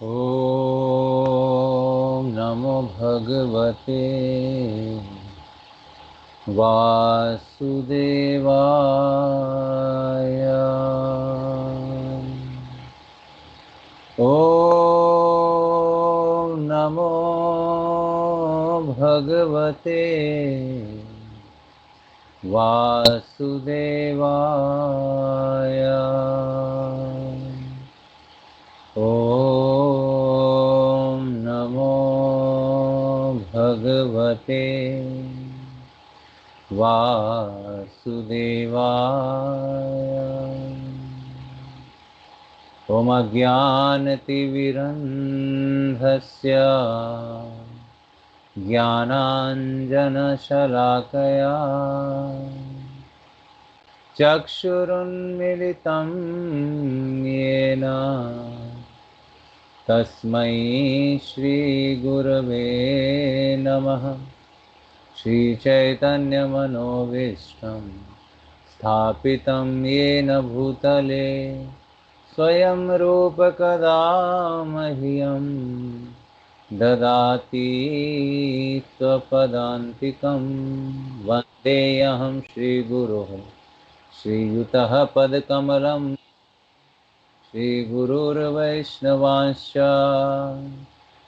ॐ नमो भगवते वासुदेवाय। ॐ नमो भगवते वासुदेवाय। ॐ नमो भगवते वासुदेवाय। ॐ अज्ञानतिमिरन्धस्य ज्ञानाञ्जनशलाकया चक्षुरुन्मिलितं येन तस्मै श्रीगुरवे नमः। श्रीचैतन्यमनोभीष्टं स्थापितं येन भूतले स्वयं रूप कदा मह्यं ददाति स्वपदान्तिकं। वन्देऽहं श्रीगुरोः श्रीयुतः पदकमलं श्रीगुरुर्वैष्णवांश्च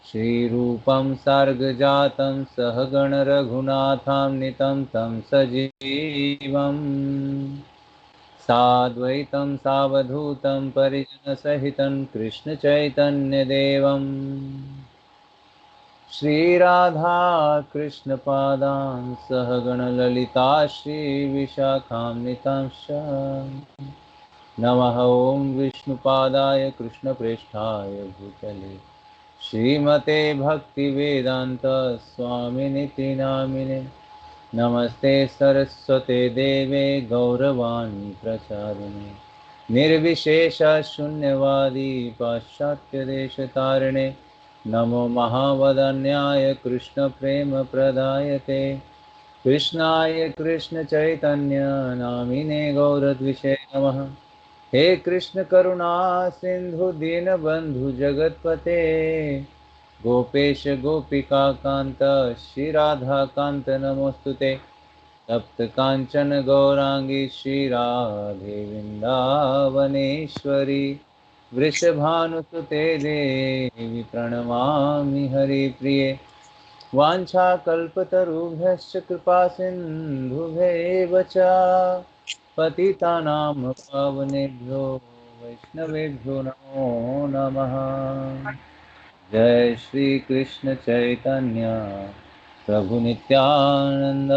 श्रीरूपं सार्गजातं सहगण रघुनाथान्वितं तं सजीवं साद्वैतं सावधूतं परिजनसहितं कृष्णचैतन्यदेवं श्रीराधा कृष्णपादान् सहगण ललिता श्रीविशाखान्वितांश्च नमः। ॐ विष्णुपादाय कृष्णप्रेष्ठाय भूतले श्रीमते भक्तिवेदांत स्वामिनिति नामिने नमस्ते सरस्वते देवे गौरवाणी प्रचारिणे निर्विशेष शून्यवादी पाश्चात्यदेशतारिणे नमो महावदन्याय कृष्ण प्रेम प्रदायते कृष्णाय कृष्ण चैतन्य नामिने गौरद्विषे नमः। हे कृष्ण करुणा सिंधु दीनबंधु जगतपते गोपेश गोपिका कांत श्री राधा कांत नमोस्तुते तप्त कांचन गौरांगी श्री राधे वृंदावनेश्वरी वृषभानुसुते देवी प्रणमामि हरिप्रिये वाञ्छाकल्पतरुभ्यश्च कृपा सिन्धुभ्येव च पतितानां पावनेभ्यो वैष्णवेभ्यो नमो नमः। जय श्री कृष्ण चैतन्य प्रभु नित्यानंद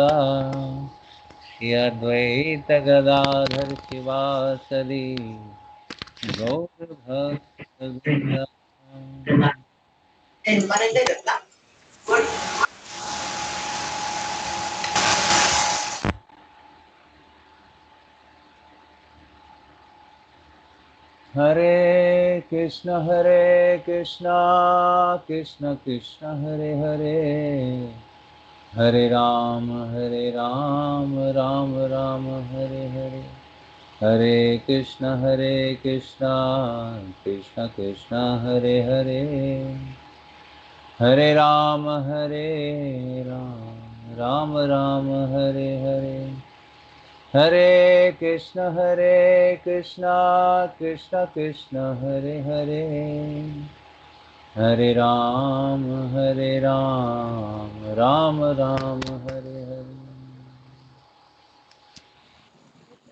श्री अद्वैत गदाधर शिवासदि गौर भक्तवृंद। हरे कृष्ण कृष्ण कृष्ण हरे हरे हरे राम राम राम हरे हरे। हरे कृष्ण कृष्ण कृष्ण हरे हरे हरे राम राम राम हरे हरे। हरे कृष्ण कृष्ण कृष्ण हरे हरे हरे राम राम राम हरे हरे।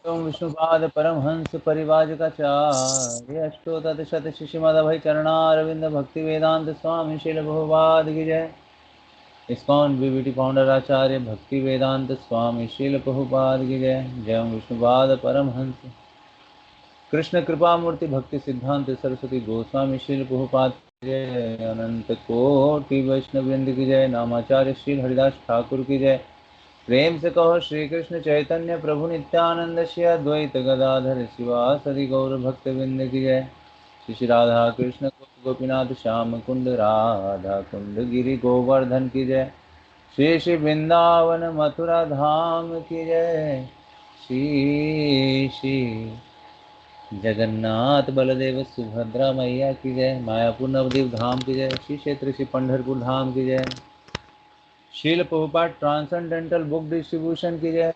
ओम विष्णुपाद परमहंस परिवाजकाचार्य अष्टोतत शत शिष्यमद चरणारविंद भक्ति वेदांत स्वामी शिल बहुपाद की जय। इस्कॉन बीबीटी फाउंडर आचार्य भक्ति वेदांत स्वामी शिल बहुपाद की जय। जय ओम विष्णुपाद परमहंस कृष्ण कृपा मूर्ति भक्ति सिद्धांत सरस्वती गोस्वामी श्रील प्रभुपाद की जय। अनंत कोटि वैष्णववृंद की जय। नामाचार्य श्री हरिदास ठाकुर की जय। प्रेम से कहो श्री कृष्ण चैतन्य प्रभु नित्यानंद श्री अद्वैत गदाधर शिवासदि गौर भक्तवृंद की जय। श्री श्री राधा कृष्ण गोपीनाथ श्याम कुंड राधा कुंड गिरि गोवर्धन की जय। श्री श्री वृंदावन मथुरा धाम की जय। श्री श्री जगन्नाथ बलदेव सुभद्रा मैया की जय। मायापुर नवदीप धाम की जय। श्री क्षेत्र श्री पंढरपुर धाम की जय। शील प्रभुपाद ट्रांसेंडेंटल बुक डिस्ट्रीब्यूशन की जय।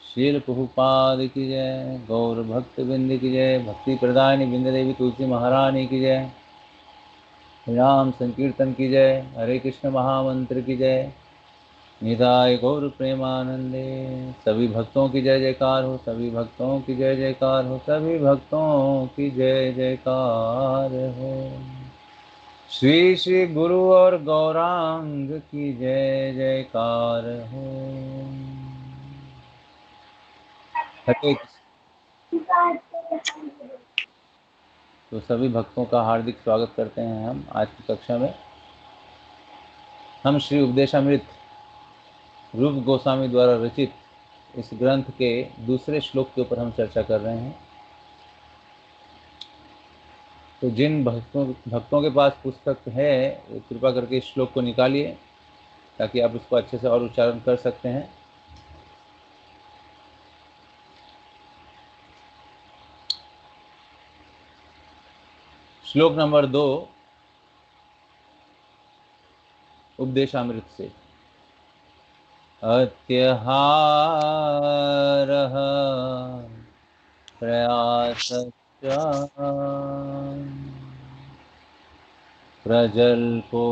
शील प्रभुपाद की जय। गौर भक्त बिंद की जय। भक्ति प्रदायनी बिंद देवी तुलसी महारानी की जय। राम संकीर्तन की जय। हरे कृष्ण महामंत्र की जय। निताय गौर प्रेमानंदे। सभी भक्तों की जय जयकार हो। सभी भक्तों की जय जयकार हो। सभी भक्तों की जय जयकार हो। श्री श्री गुरु और गौरांग की जय जयकार हो। हरे तो सभी भक्तों का हार्दिक स्वागत करते हैं हम आज की कक्षा में। हम श्री उपदेशामृत रूप गोस्वामी द्वारा रचित इस ग्रंथ के दूसरे श्लोक के ऊपर हम चर्चा कर रहे हैं। तो जिन भक्तों के पास पुस्तक है वो कृपा करके इस श्लोक को निकालिए ताकि आप इसको अच्छे से और उच्चारण कर सकते हैं। श्लोक नंबर 2 उपदेशामृत से। अत्यहारः प्रयासश्च प्रजल्पो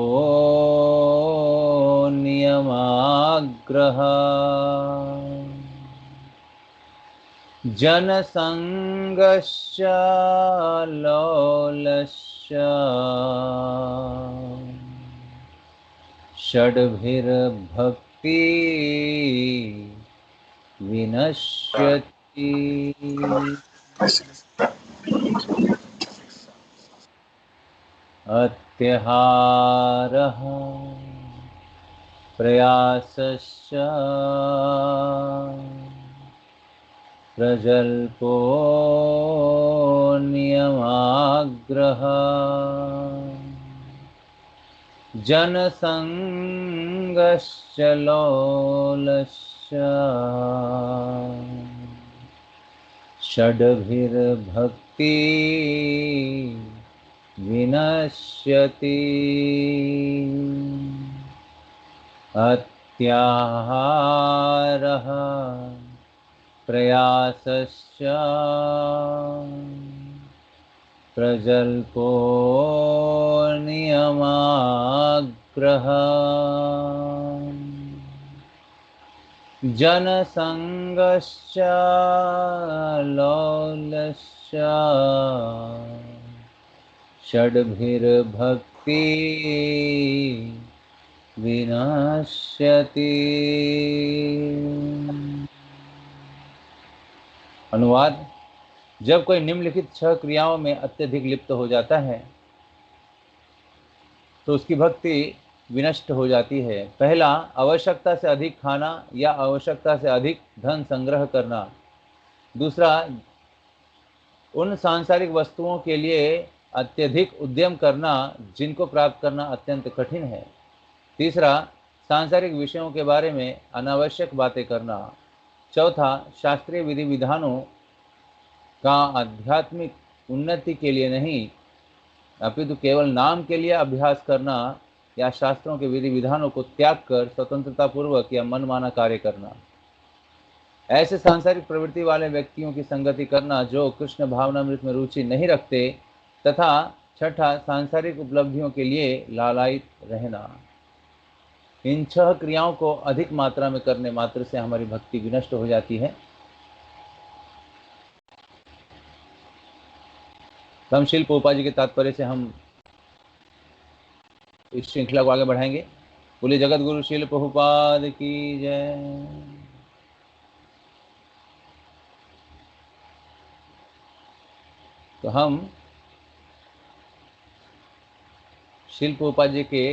नियमाग्रह जनसंगश्च लोलश्च षड्भिर्भक्ति विनश्यति। अत्यहारः प्रयासश्च प्रजल्पो नियमाग्रह जनसंगश्च लोलश्च षड्भिर्भक्ति विनश्यति। अत्याहारः प्रयासश्च प्रजल्पो नियमाग्रह जनसंगश्च लोलश्च षड्भिर्भक्ति विनश्यति। अनुवाद। जब कोई निम्नलिखित 6 क्रियाओं में अत्यधिक लिप्त हो जाता है तो उसकी भक्ति विनष्ट हो जाती है। पहला, आवश्यकता से अधिक खाना या आवश्यकता से अधिक धन संग्रह करना। दूसरा, उन सांसारिक वस्तुओं के लिए अत्यधिक उद्यम करना जिनको प्राप्त करना अत्यंत कठिन है। तीसरा, सांसारिक विषयों के बारे में अनावश्यक बातें करना। चौथा, शास्त्रीय विधि विधानों का आध्यात्मिक उन्नति के लिए नहीं अपितु केवल नाम के लिए अभ्यास करना या शास्त्रों के विधि विधानों को त्याग कर स्वतंत्रता पूर्वक या मनमाना कार्य करना। ऐसे सांसारिक प्रवृत्ति वाले व्यक्तियों की संगति करना जो कृष्ण भावनामृत में रुचि नहीं रखते। तथा छठा, सांसारिक उपलब्धियों के लिए लालायित रहना। इन 6 क्रियाओं को अधिक मात्रा में करने मात्र से हमारी भक्ति विनष्ट हो जाती है। हम शिल प्रभुपाद जी के तात्पर्य से हम इस श्रृंखला को आगे बढ़ाएंगे। बोले जगत गुरु शिल प्रभुपाद की जय। तो हम शिल प्रभुपाद जी के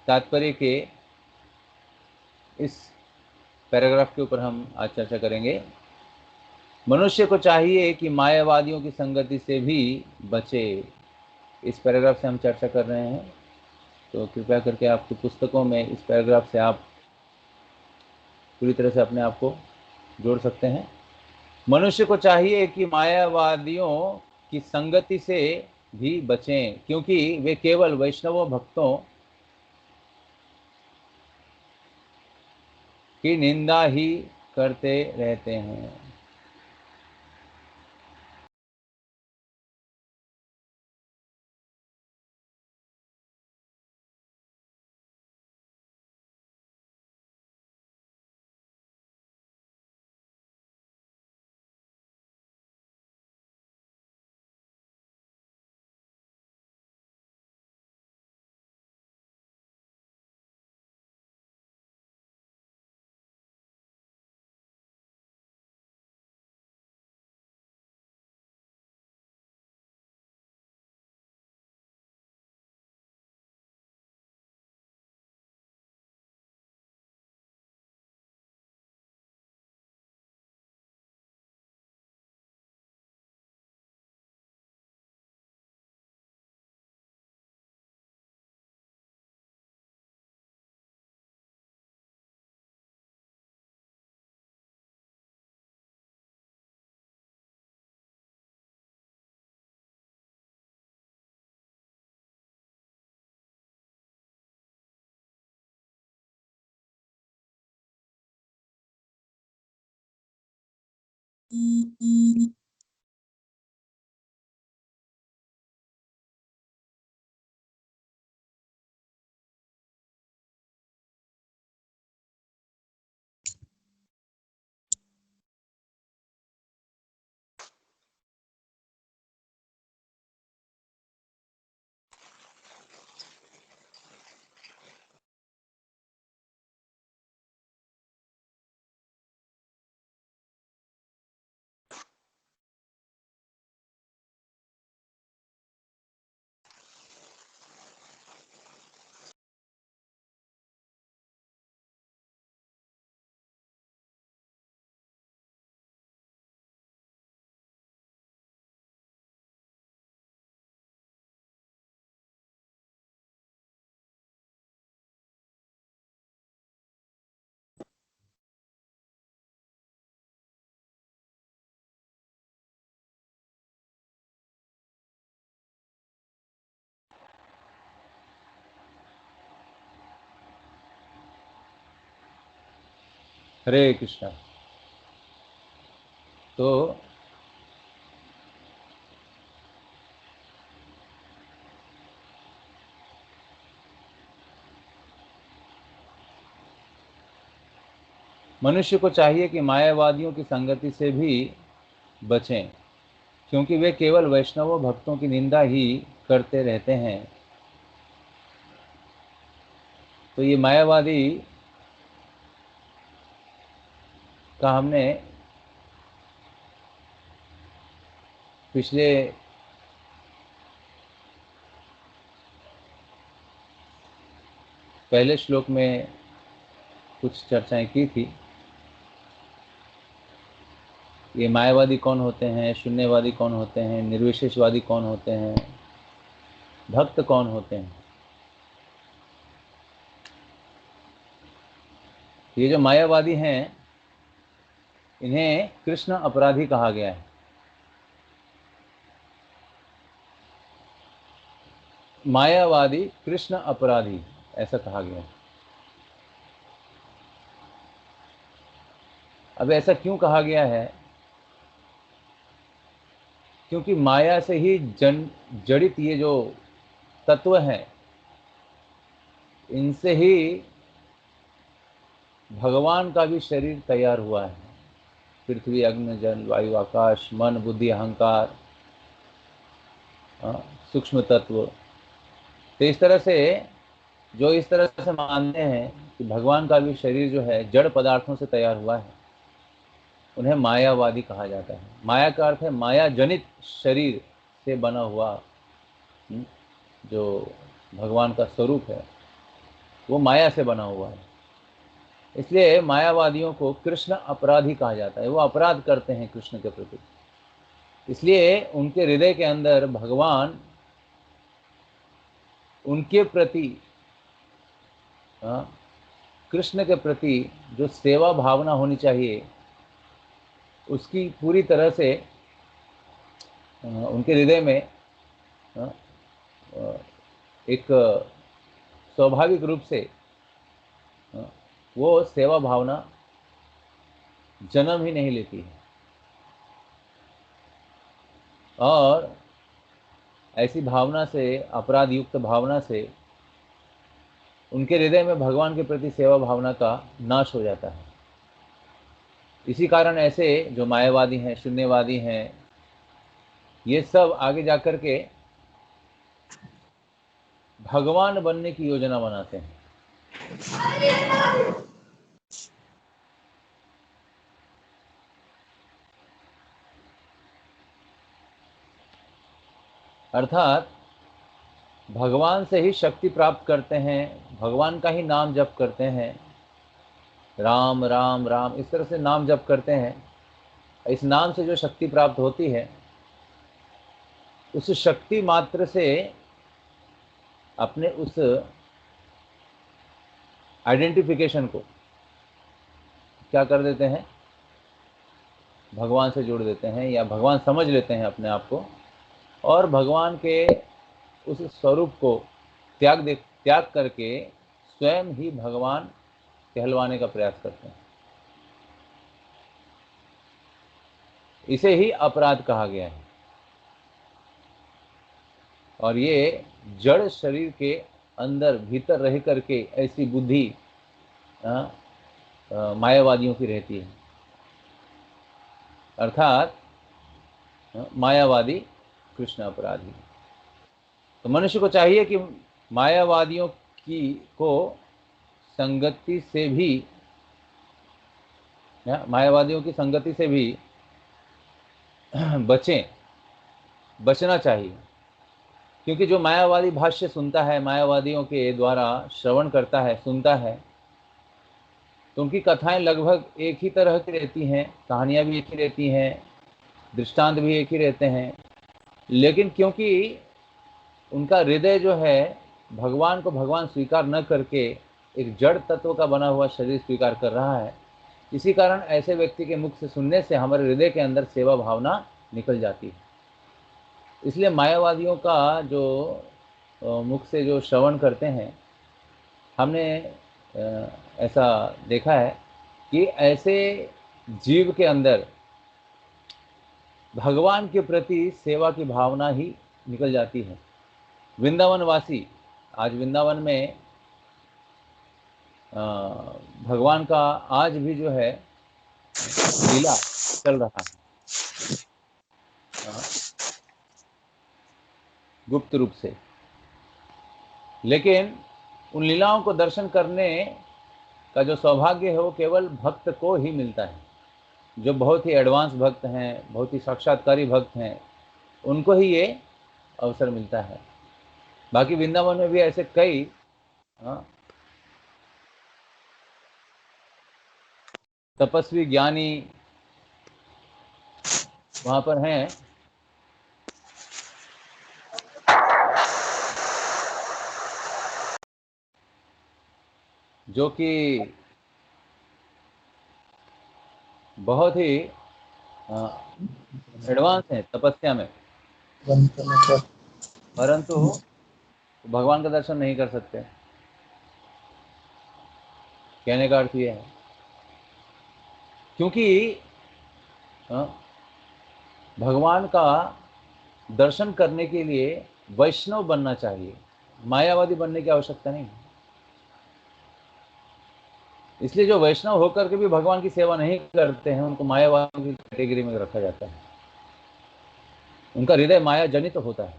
तात्पर्य के इस पैराग्राफ के ऊपर हम आज चर्चा करेंगे। मनुष्य को चाहिए कि मायावादियों की संगति से भी बचे। इस पैराग्राफ से हम चर्चा कर रहे हैं, तो कृपया करके आपकी पुस्तकों में इस पैराग्राफ से आप पूरी तरह से अपने आप को जोड़ सकते हैं। मनुष्य को चाहिए कि मायावादियों की संगति से भी बचें, क्योंकि वे केवल वैष्णव भक्तों की निंदा ही करते रहते हैं। हरे कृष्णा। तो मनुष्य को चाहिए कि मायावादियों की संगति से भी बचें, क्योंकि वे केवल वैष्णव भक्तों की निंदा ही करते रहते हैं। तो ये मायावादी का हमने पिछले पहले श्लोक में कुछ चर्चाएं की थी। ये मायावादी कौन होते हैं, शून्यवादी कौन होते हैं, निर्विशेषवादी कौन होते हैं, भक्त कौन होते हैं। ये जो मायावादी हैं, इन्हें कृष्ण अपराधी कहा गया है। मायावादी कृष्ण अपराधी ऐसा कहा गया है। अब ऐसा क्यों कहा गया है? क्योंकि माया से ही जड़ित ये जो तत्व हैं, इनसे ही भगवान का भी शरीर तैयार हुआ है। पृथ्वी, अग्नि, जल, वायु, आकाश, मन, बुद्धि, अहंकार, सूक्ष्म तत्व। तो इस तरह से जो इस तरह से मानते हैं कि भगवान का भी शरीर जो है जड़ पदार्थों से तैयार हुआ है, उन्हें मायावादी कहा जाता है। माया का अर्थ है माया जनित शरीर से बना हुआ जो भगवान का स्वरूप है, वो माया से बना हुआ है। इसलिए मायावादियों को कृष्ण अपराधी कहा जाता है। वो अपराध करते हैं कृष्ण के प्रति, इसलिए उनके हृदय के अंदर भगवान उनके प्रति, कृष्ण के प्रति जो सेवा भावना होनी चाहिए, उसकी पूरी तरह से उनके हृदय में एक स्वाभाविक रूप से वो सेवा भावना जन्म ही नहीं लेती है। और ऐसी भावना से, अपराध युक्त भावना से उनके हृदय में भगवान के प्रति सेवा भावना का नाश हो जाता है। इसी कारण ऐसे जो मायावादी हैं, शून्यवादी हैं, ये सब आगे जाकर के भगवान बनने की योजना बनाते हैं। अर्थात भगवान से ही शक्ति प्राप्त करते हैं, भगवान का ही नाम जप करते हैं, राम राम राम इस तरह से नाम जप करते हैं। इस नाम से जो शक्ति प्राप्त होती है, उस शक्ति मात्र से अपने उस आइडेंटिफिकेशन को क्या कर देते हैं, भगवान से जोड़ देते हैं, या भगवान समझ लेते हैं अपने आप को, और भगवान के उस स्वरूप को त्याग करके स्वयं ही भगवान कहलवाने का प्रयास करते हैं। इसे ही अपराध कहा गया है। और ये जड़ शरीर के अंदर भीतर रह करके ऐसी बुद्धि मायावादियों की रहती है। अर्थात मायावादी कृष्ण अपराधी। तो मनुष्य को चाहिए कि मायावादियों की को संगति से भी, मायावादियों की संगति से भी बचना चाहिए। क्योंकि जो मायावादी भाष्य सुनता है, मायावादियों के द्वारा श्रवण करता है, सुनता है, तो उनकी कथाएं लगभग एक ही तरह की रहती हैं, कहानियाँ भी एक ही रहती हैं, दृष्टांत भी एक ही रहते हैं। लेकिन क्योंकि उनका हृदय जो है भगवान को भगवान स्वीकार न करके एक जड़ तत्व का बना हुआ शरीर स्वीकार कर रहा है, इसी कारण ऐसे व्यक्ति के मुख से सुनने से हमारे हृदय के अंदर सेवा भावना निकल जाती है। इसलिए मायावादियों का जो मुख से जो श्रवण करते हैं, हमने ऐसा देखा है कि ऐसे जीव के अंदर भगवान के प्रति सेवा की भावना ही निकल जाती है। वृंदावन वासी, आज वृंदावन में भगवान का आज भी जो है लीला चल रहा है गुप्त रूप से। लेकिन उन लीलाओं को दर्शन करने का जो सौभाग्य है वो केवल भक्त को ही मिलता है। जो बहुत ही एडवांस भक्त हैं, बहुत ही साक्षात्कारी भक्त हैं, उनको ही ये अवसर मिलता है। बाकी वृंदावन में भी ऐसे कई तपस्वी ज्ञानी वहाँ पर हैं, जो कि बहुत ही एडवांस हैं तपस्या में, परंतु भगवान का दर्शन नहीं कर सकते। कहने का अर्थ ये है, क्योंकि भगवान का दर्शन करने के लिए वैष्णव बनना चाहिए, मायावादी बनने की आवश्यकता नहीं। इसलिए जो वैष्णव होकर के भी भगवान की सेवा नहीं करते हैं, उनको मायावादी की कैटेगरी में रखा जाता है। उनका हृदय माया जनित होता है,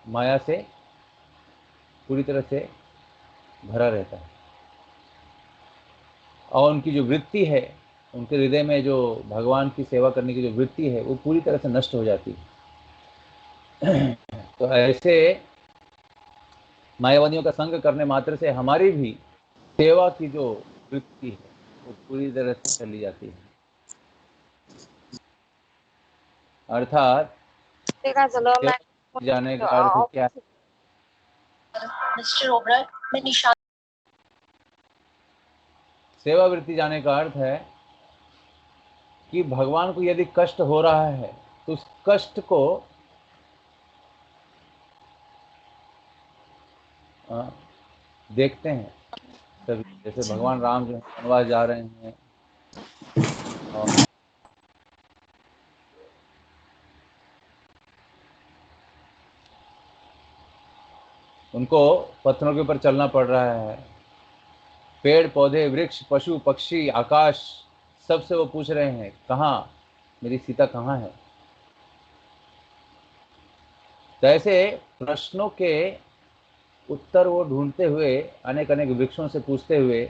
माया से पूरी तरह से भरा रहता है, और उनकी जो वृत्ति है, उनके हृदय में जो भगवान की सेवा करने की जो वृत्ति है, वो पूरी तरह से नष्ट हो जाती है। तो ऐसे मायावादियों का संग करने मात्र से हमारी भी सेवा की जो वृत्ति है वो पूरी तरह से चली जाती है। अर्थात जाने का अर्थ क्या है? सेवा वृत्ति जाने का अर्थ है कि भगवान को यदि कष्ट हो रहा है तो उस कष्ट को देखते हैं सभी। जैसे अच्छा। भगवान राम जो है वनवास जा रहे हैं और उनको पत्थरों के ऊपर चलना पड़ रहा है। पेड़ पौधे वृक्ष पशु पक्षी आकाश सबसे वो पूछ रहे हैं कहाँ मेरी सीता कहाँ है। तो ऐसे प्रश्नों के उत्तर वो ढूंढते हुए अनेक अनेक वृक्षों से पूछते हुए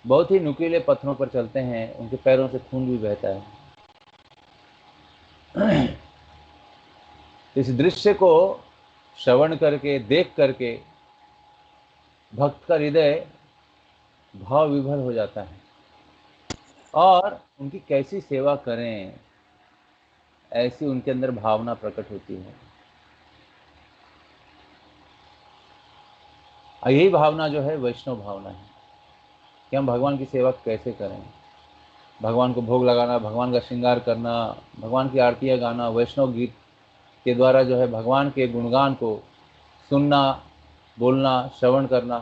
बहुत ही नुकीले पत्थरों पर चलते हैं। उनके पैरों से खून भी बहता है। इस दृश्य को श्रवण करके देख करके भक्त का हृदय भाव विभोर हो जाता है और उनकी कैसी सेवा करें ऐसी उनके अंदर भावना प्रकट होती है। और यही भावना जो है वैष्णव भावना है कि हम भगवान की सेवा कैसे करें। भगवान को भोग लगाना, भगवान का श्रृंगार करना, भगवान की आरतियाँ गाना, वैष्णव गीत के द्वारा जो है भगवान के गुणगान को सुनना, बोलना, श्रवण करना।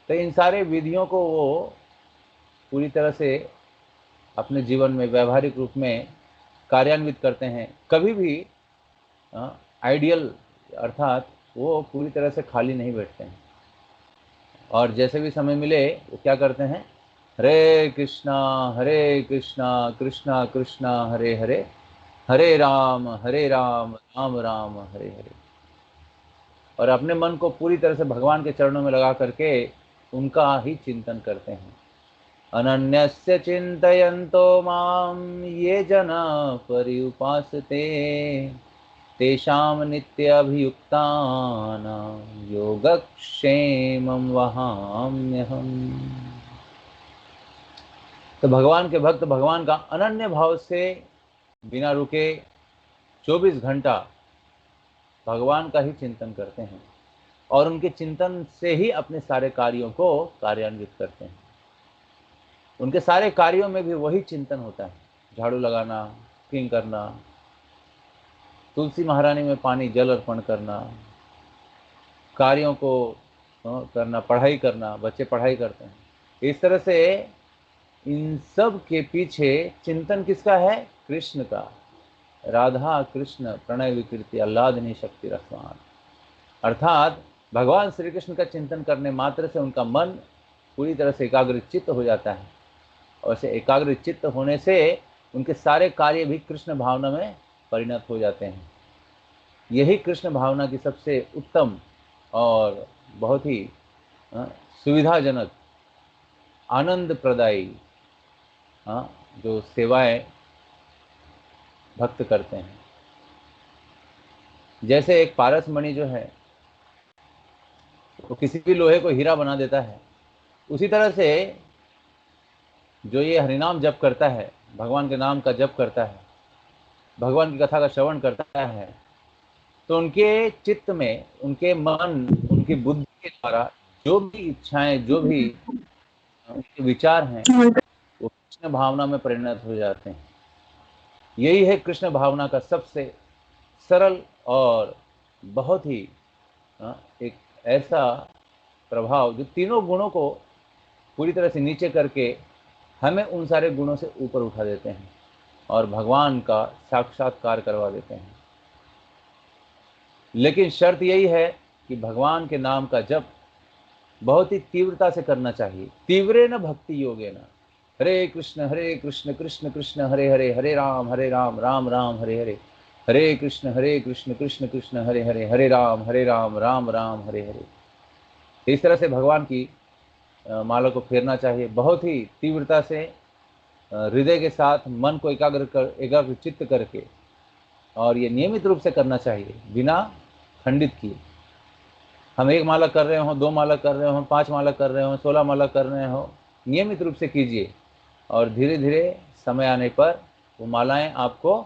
तो इन सारे विधियों को वो पूरी तरह से अपने जीवन में व्यावहारिक रूप में कार्यान्वित करते हैं। कभी भी आइडियल अर्थात वो पूरी तरह से खाली नहीं बैठते हैं और जैसे भी समय मिले वो क्या करते हैं, हरे कृष्णा कृष्णा कृष्णा हरे हरे, हरे राम राम राम हरे हरे। और अपने मन को पूरी तरह से भगवान के चरणों में लगा करके उनका ही चिंतन करते हैं। अनन्यस्य चिन्तयन्तो मां ये जना पर्युपासते तेषां नित्यभियुक्तानां योगक्षेमं वहाम्यहम्। तो भगवान के भक्त भगवान का अनन्य भाव से बिना रुके 24 घंटा भगवान का ही चिंतन करते हैं और उनके चिंतन से ही अपने सारे कार्यों को कार्यान्वित करते हैं। उनके सारे कार्यों में भी वही चिंतन होता है, झाड़ू लगाना, कुकिंग करना, तुलसी महारानी में पानी जल अर्पण करना, कार्यों को करना, पढ़ाई करना, बच्चे पढ़ाई करते हैं। इस तरह से इन सब के पीछे चिंतन किसका है, कृष्ण का। राधा कृष्ण प्रणय विकृति आह्लादनी शक्ति रसवान, अर्थात भगवान श्री कृष्ण का चिंतन करने मात्र से उनका मन पूरी तरह से एकाग्र चित्त हो जाता है और से एकाग्र चित्त होने से उनके सारे कार्य भी कृष्ण भावना में परिणत हो जाते हैं। यही कृष्ण भावना की सबसे उत्तम और बहुत ही सुविधाजनक आनंद प्रदायी जो सेवाएं भक्त करते हैं। जैसे एक पारस मणि जो है वो किसी भी लोहे को हीरा बना देता है, उसी तरह से जो ये हरिनाम जप करता है, भगवान के नाम का जप करता है, भगवान की कथा का श्रवण करता है, तो उनके चित्त में, उनके मन, उनकी बुद्धि के द्वारा जो भी इच्छाएं, जो भी उनके विचार हैं वो कृष्ण भावना में परिणत हो जाते हैं। यही है कृष्ण भावना का सबसे सरल और बहुत ही एक ऐसा प्रभाव जो तीनों गुणों को पूरी तरह से नीचे करके हमें उन सारे गुणों से ऊपर उठा देते हैं और भगवान का साक्षात्कार करवा देते हैं। लेकिन शर्त यही है कि भगवान के नाम का जप बहुत ही तीव्रता से करना चाहिए। तीव्रेण भक्ति योगेन, हरे कृष्ण कृष्ण कृष्ण हरे हरे, हरे राम राम राम हरे हरे, हरे कृष्ण कृष्ण कृष्ण हरे हरे, हरे राम राम राम हरे हरे। इस तरह से भगवान की माला को फेरना चाहिए बहुत ही तीव्रता से, हृदय के साथ मन को एकाग्र चित्त करके, और ये नियमित रूप से करना चाहिए बिना खंडित किए। हम एक माला कर रहे हो, 2 माला कर रहे हो, 5 माला कर रहे हो, 16 माला कर रहे हो, नियमित रूप से कीजिए और धीरे धीरे समय आने पर वो मालाएं आपको,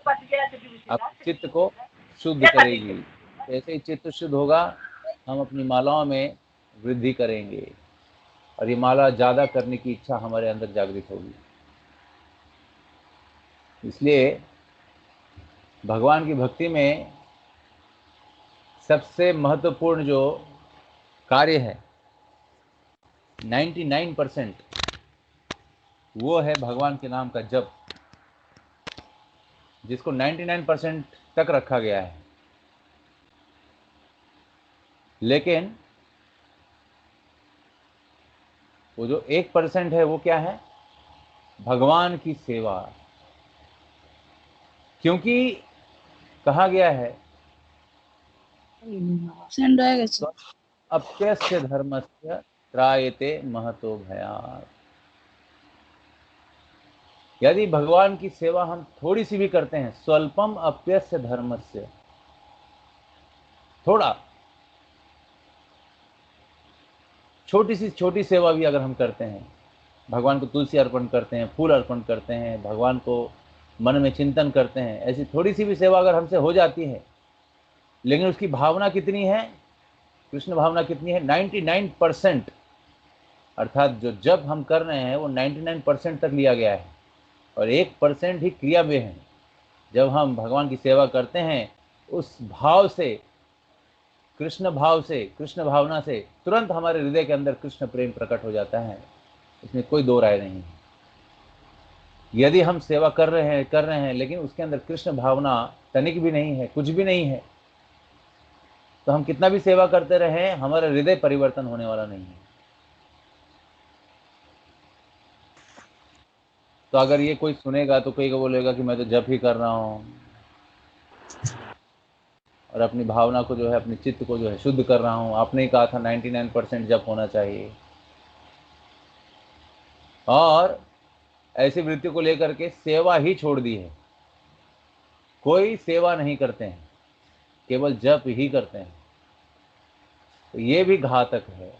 आपके चित्त को शुद्ध करेगी। जैसे ही चित्त शुद्ध होगा हम अपनी मालाओं में वृद्धि करेंगे और ये माला ज़्यादा करने की इच्छा हमारे अंदर जागृत होगी। इसलिए भगवान की भक्ति में सबसे महत्वपूर्ण जो कार्य है 99% वो है भगवान के नाम का जप, जिसको 99% तक रखा गया है। लेकिन वो जो 1% है वो क्या है? भगवान की सेवा। क्योंकि कहा गया है तो अप्यस्य धर्मस्य त्रायते महतो भयात्। यदि भगवान की सेवा हम थोड़ी सी भी करते हैं, स्वल्पम अप्यस्य धर्मस्य, थोड़ा छोटी सेवा भी अगर हम करते हैं, भगवान को तुलसी अर्पण करते हैं, फूल अर्पण करते हैं, भगवान को मन में चिंतन करते हैं, ऐसी थोड़ी सी भी सेवा अगर हमसे हो जाती है, लेकिन उसकी भावना कितनी है, कृष्ण भावना कितनी है? 99%। अर्थात जो जब हम कर रहे हैं वो 99% तक लिया गया है और 1% ही क्रिया में है। जब हम भगवान की सेवा करते हैं उस भाव से, कृष्ण भाव से, कृष्ण भावना से तुरंत हमारे हृदय के अंदर कृष्ण प्रेम प्रकट हो जाता है। इसमें कोई दो राय नहीं है। यदि हम सेवा कर रहे हैं लेकिन उसके अंदर कृष्ण भावना तनिक भी नहीं है, कुछ भी नहीं है, तो हम कितना भी सेवा करते रहे, हमारा हृदय परिवर्तन होने वाला नहीं है। तो अगर ये कोई सुनेगा तो कोई को बोलेगा कि मैं तो जप ही कर रहा हूँ और अपनी भावना को जो है, अपने चित्त को जो है शुद्ध कर रहा हूँ। आपने ही कहा था 99% जप होना चाहिए। और ऐसी वृत्ति को लेकर के सेवा ही छोड़ दी है, कोई सेवा नहीं करते हैं, केवल जप ही करते हैं। तो ये भी घातक है,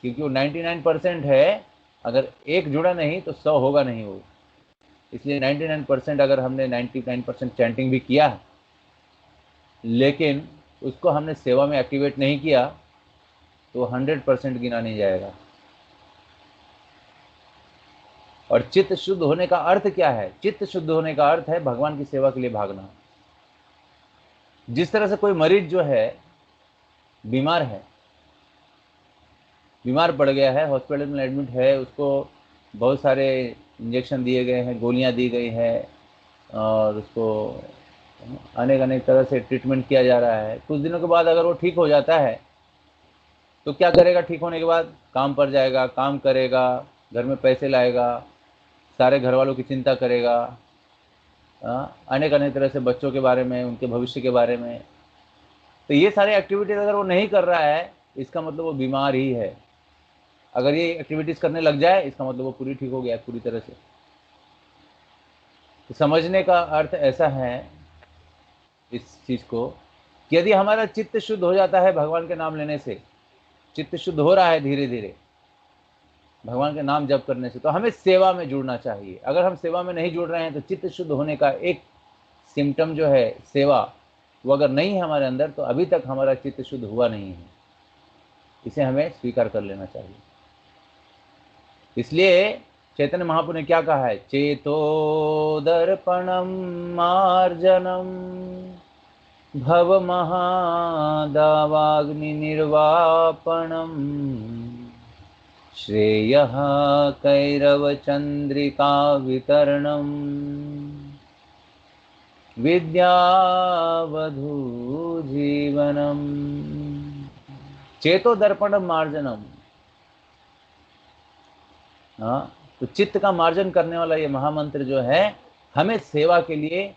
क्योंकि वो 99% है, अगर एक जुड़ा नहीं तो 100 होगा नहीं वो। इसलिए 99% अगर हमने 99% चैंटिंग भी किया है लेकिन उसको हमने सेवा में एक्टिवेट नहीं किया तो 100% गिना नहीं जाएगा। और चित्त शुद्ध होने का अर्थ क्या है? चित्त शुद्ध होने का अर्थ है भगवान की सेवा के लिए भागना। जिस तरह से कोई मरीज जो है बीमार है, बीमार पड़ गया है, हॉस्पिटल में एडमिट है, उसको बहुत सारे इंजेक्शन दिए गए हैं, गोलियां दी गई है और उसको अनेक अनेक तरह से ट्रीटमेंट किया जा रहा है। कुछ दिनों के बाद अगर वो ठीक हो जाता है तो क्या करेगा? ठीक होने के बाद काम पर जाएगा, काम करेगा, घर में पैसे लाएगा, सारे घर वालों की चिंता करेगा, अनेक अनेक तरह से बच्चों के बारे में, उनके भविष्य के बारे में। तो ये सारे एक्टिविटीज़ अगर वो नहीं कर रहा है, इसका मतलब वो बीमार ही है। अगर ये एक्टिविटीज़ करने लग जाए, इसका मतलब वो पूरी ठीक हो गया पूरी तरह से। तो समझने का अर्थ ऐसा है इस चीज़ को कि यदि हमारा चित्त शुद्ध हो जाता है भगवान के नाम लेने से, चित्त शुद्ध हो रहा है धीरे धीरे भगवान के नाम जप करने से, तो हमें सेवा में जुड़ना चाहिए। अगर हम सेवा में नहीं जुड़ रहे हैं तो चित्त शुद्ध होने का एक सिम्टम जो है सेवा, वो अगर नहीं है हमारे अंदर, तो अभी तक हमारा चित्त शुद्ध हुआ नहीं है। इसे हमें स्वीकार कर लेना चाहिए। इसलिए चैतन्य महाप्रभु ने क्या कहा है? चेतो दर्पणम मार्जनम भव महादावाग्नि निर्वापणम श्रेयः कैरव चंद्रिका वितरणम विद्यावधू जीवनम। चेतो दर्पणम मार्जनम, हाँ, तो चित्त का मार्जन करने वाला ये महामंत्र जो है हमें सेवा के लिए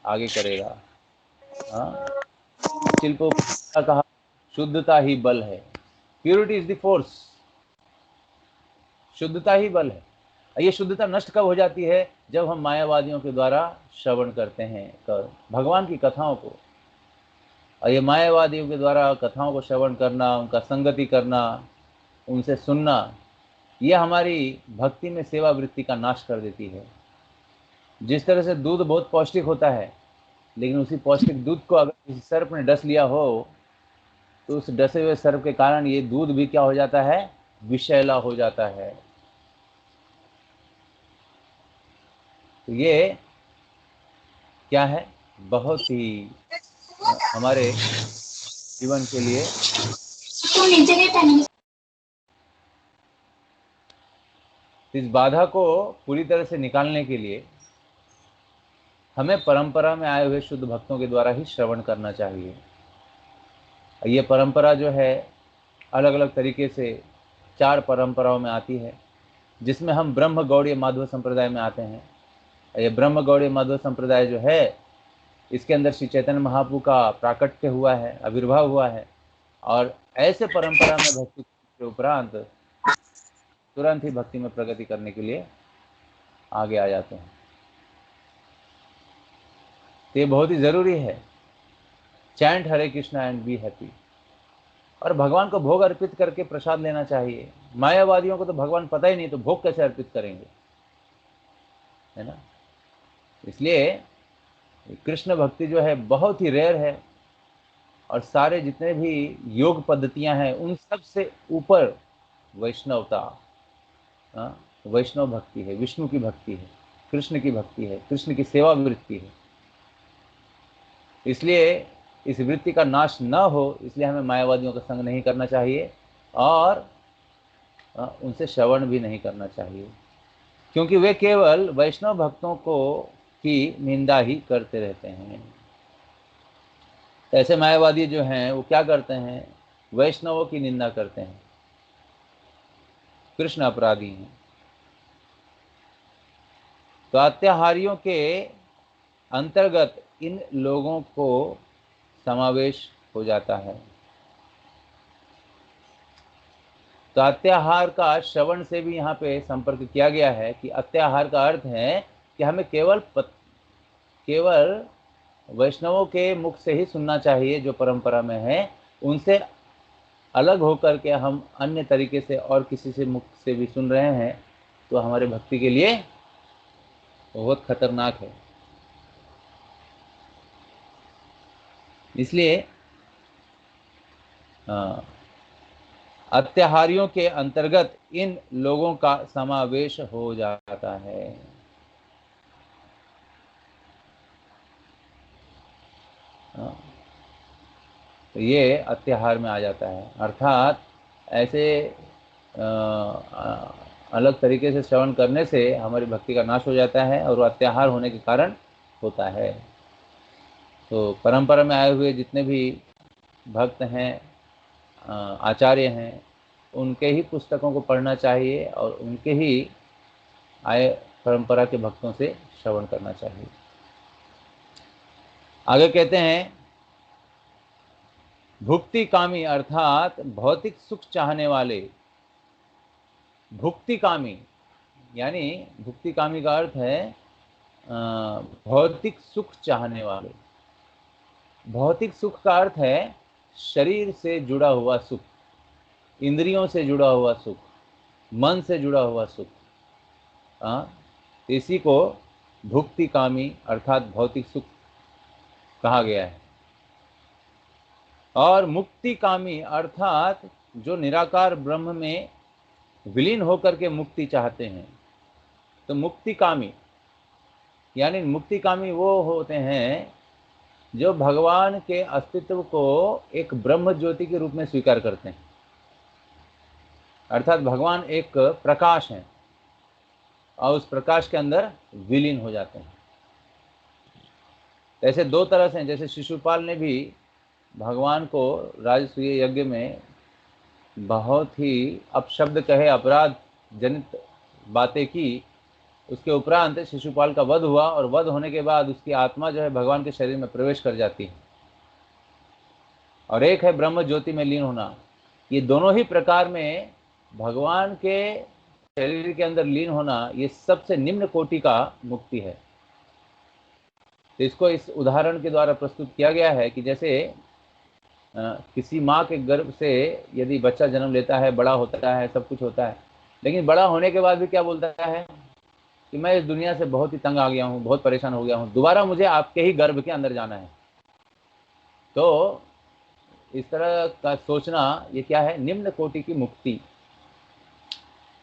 आगे करेगा। हाँ, शिल्पो कहा शुद्धता ही बल है, प्योरिटी इज द फोर्स। शुद्धता ही बल है। ये शुद्धता नष्ट कब हो जाती है? जब हम मायावादियों के द्वारा श्रवण करते हैं भगवान की कथाओं को। और ये मायावादियों के द्वारा कथाओं को श्रवण करना, उनका संगति करना, उनसे सुनना, ये हमारी भक्ति में सेवा वृत्ति का नाश कर देती है। जिस तरह से दूध बहुत पौष्टिक होता है, लेकिन उसी पौष्टिक दूध को अगर किसी सर्प ने डस लिया हो तो उस डसे हुए सर्प के कारण ये दूध भी क्या हो जाता है? विषैला हो जाता है। तो ये क्या है, बहुत ही हमारे जीवन के लिए इस बाधा को पूरी तरह से निकालने के लिए हमें परंपरा में आए हुए शुद्ध भक्तों के द्वारा ही श्रवण करना चाहिए। ये परंपरा जो है अलग अलग तरीके से 4 परंपराओं में आती है, जिसमें हम ब्रह्म गौड़ीय माधव संप्रदाय में आते हैं। ये ब्रह्म गौड़ीय माधव संप्रदाय जो है, इसके अंदर श्री चैतन्य महाप्रभु का प्राकट्य हुआ है, आविर्भाव हुआ है। और ऐसे परंपरा में भक्ति के उपरांत तुरंत ही भक्ति में प्रगति करने के लिए आगे आ जाते हैं। तो ये बहुत ही जरूरी है। Chant Hare Krishna and be happy. और भगवान को भोग अर्पित करके प्रसाद लेना चाहिए। मायावादियों को तो भगवान पता ही नहीं, तो भोग कैसे अर्पित करेंगे, है ना। इसलिए कृष्ण भक्ति जो है बहुत ही रेयर है, और सारे जितने भी योग पद्धतियां हैं उन सब से ऊपर वैष्णवता, वैष्णव भक्ति है, विष्णु की भक्ति है, कृष्ण की भक्ति है, कृष्ण की सेवा वृत्ति है। इसलिए इस वृत्ति का नाश न हो, इसलिए हमें मायावादियों का संग नहीं करना चाहिए और उनसे श्रवण भी नहीं करना चाहिए, क्योंकि वे केवल वैष्णव भक्तों को की निंदा ही करते रहते हैं। ऐसे मायावादी जो हैं वो क्या करते हैं, वैष्णवों की निंदा करते हैं। कृष्ण अपराधी हैं। तो अत्याहारियों के अंतर्गत इन लोगों को समावेश हो जाता है। तो अत्याहार का श्रवण से भी यहाँ पे संपर्क किया गया है कि अत्याहार का अर्थ है कि हमें केवल वैष्णवों के मुख से ही सुनना चाहिए जो परंपरा में है। उनसे अलग होकर के हम अन्य तरीके से और किसी से मुख से भी सुन रहे हैं तो हमारे भक्ति के लिए बहुत खतरनाक है। इसलिए अत्याहारियों के अंतर्गत इन लोगों का समावेश हो जाता है। तो ये अत्याहार में आ जाता है, अर्थात ऐसे अलग तरीके से श्रवण करने से हमारी भक्ति का नाश हो जाता है और वो अत्याहार होने के कारण होता है। तो परंपरा में आए हुए जितने भी भक्त हैं, आचार्य हैं, उनके ही पुस्तकों को पढ़ना चाहिए और उनके ही आए परंपरा के भक्तों से श्रवण करना चाहिए। आगे कहते हैं, भुक्ति कामी अर्थात भौतिक सुख चाहने वाले। भुक्ति कामी यानी भुक्ति कामी का अर्थ है भौतिक सुख चाहने वाले। भौतिक सुख का अर्थ है शरीर से जुड़ा हुआ सुख, इंद्रियों से जुड़ा हुआ सुख, मन से जुड़ा हुआ सुख। इसी को भुक्ति कामी अर्थात भौतिक सुख कहा गया है। और मुक्ति कामी अर्थात जो निराकार ब्रह्म में विलीन होकर के मुक्ति चाहते हैं। तो मुक्ति कामी यानी मुक्ति कामी वो होते हैं जो भगवान के अस्तित्व को एक ब्रह्म ज्योति के रूप में स्वीकार करते हैं, अर्थात भगवान एक प्रकाश है और उस प्रकाश के अंदर विलीन हो जाते हैं। ऐसे 2 तरह से, जैसे शिशुपाल ने भी भगवान को राजसूय यज्ञ में बहुत ही अपशब्द कहे, अपराध जनित बातें की, उसके उपरांत शिशुपाल का वध हुआ और वध होने के बाद उसकी आत्मा जो है भगवान के शरीर में प्रवेश कर जाती है। और एक है ब्रह्म ज्योति में लीन होना। ये दोनों ही प्रकार में भगवान के शरीर के अंदर लीन होना ये सबसे निम्न कोटि का मुक्ति है। तो इसको इस उदाहरण के द्वारा प्रस्तुत किया गया है कि जैसे किसी माँ के गर्भ से यदि बच्चा जन्म लेता है, बड़ा होता है, सब कुछ होता है, लेकिन बड़ा होने के बाद भी क्या बोलता है कि मैं इस दुनिया से बहुत ही तंग आ गया हूँ, बहुत परेशान हो गया हूँ, दोबारा मुझे आपके ही गर्भ के अंदर जाना है। तो इस तरह का सोचना ये क्या है, निम्न कोटि की मुक्ति।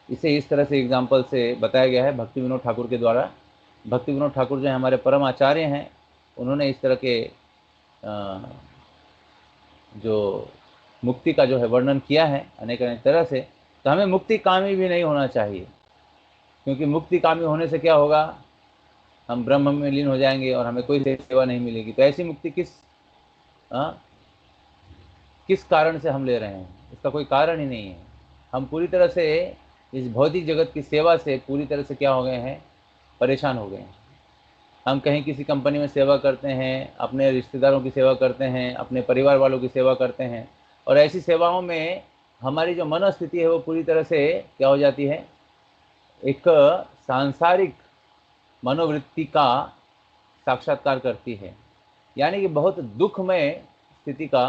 इसे इस तरह से एग्जाम्पल से बताया गया है भक्ति विनोद ठाकुर के द्वारा। भक्ति विनोद ठाकुर जो है हमारे परम आचार्य हैं उन्होंने इस तरह के अ, जो मुक्ति का जो है वर्णन किया है अनेक अनेक तरह से। तो हमें मुक्ति कामी भी नहीं होना चाहिए, क्योंकि मुक्ति कामी होने से क्या होगा, हम ब्रह्म में लीन हो जाएंगे और हमें कोई सेवा नहीं मिलेगी। तो ऐसी मुक्ति किस कारण से हम ले रहे हैं, इसका कोई कारण ही नहीं है। हम पूरी तरह से इस भौतिक जगत की सेवा से पूरी तरह से क्या हो गए हैं, परेशान हो गए हैं। हम कहीं किसी कंपनी में सेवा करते हैं, अपने रिश्तेदारों की सेवा करते हैं, अपने परिवार वालों की सेवा करते हैं, और ऐसी सेवाओं में हमारी जो मनोस्थिति है वो पूरी तरह से क्या हो जाती है, एक सांसारिक मनोवृत्ति का साक्षात्कार करती है। यानी कि बहुत दुखमय स्थिति का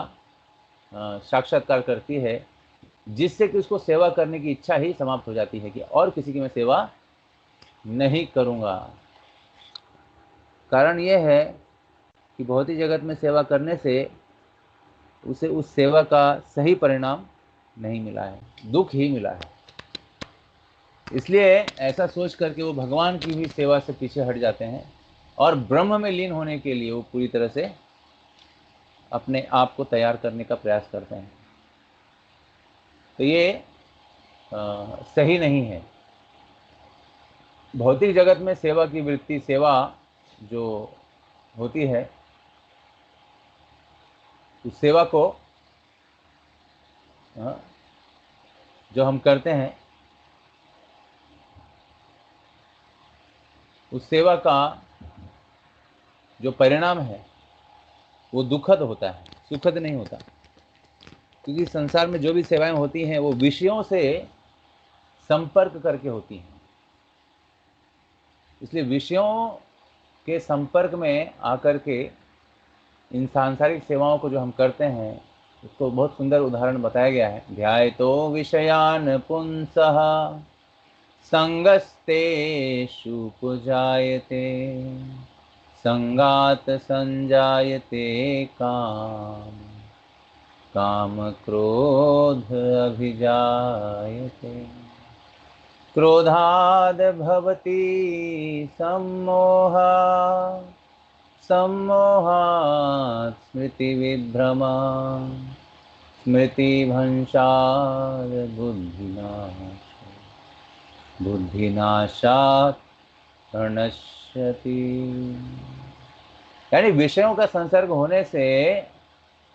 साक्षात्कार करती है, जिससे कि उसको सेवा करने की इच्छा ही समाप्त हो जाती है कि और किसी की मैं सेवा नहीं करूँगा। कारण यह है कि भौतिक जगत में सेवा करने से उसे उस सेवा का सही परिणाम नहीं मिला है, दुख ही मिला है। इसलिए ऐसा सोच करके वो भगवान की भी सेवा से पीछे हट जाते हैं और ब्रह्म में लीन होने के लिए वो पूरी तरह से अपने आप को तैयार करने का प्रयास करते हैं। तो ये सही नहीं है। भौतिक जगत में सेवा की वृत्ति, सेवा जो होती है, उस सेवा को जो हम करते हैं, उस सेवा का जो परिणाम है वो दुखद होता है, सुखद नहीं होता। क्योंकि संसार में जो भी सेवाएं होती हैं वो विषयों से संपर्क करके होती हैं। इसलिए विषयों के संपर्क में आकर के इन सांसारिक सेवाओं को जो हम करते हैं, उसको बहुत सुंदर उदाहरण बताया गया है। ध्यायतो विषयान पुंसः संगस्तेषु पुजायते संगात संजायते काम काम क्रोध अभिजायते क्रोधाद् भवति सम्मोह सम्मोहात् स्मृतिविभ्रमा स्मृतिभंशात् बुद्धिनाश बुद्धिनाशात् प्रणश्यति। यानी विषयों का संसर्ग होने से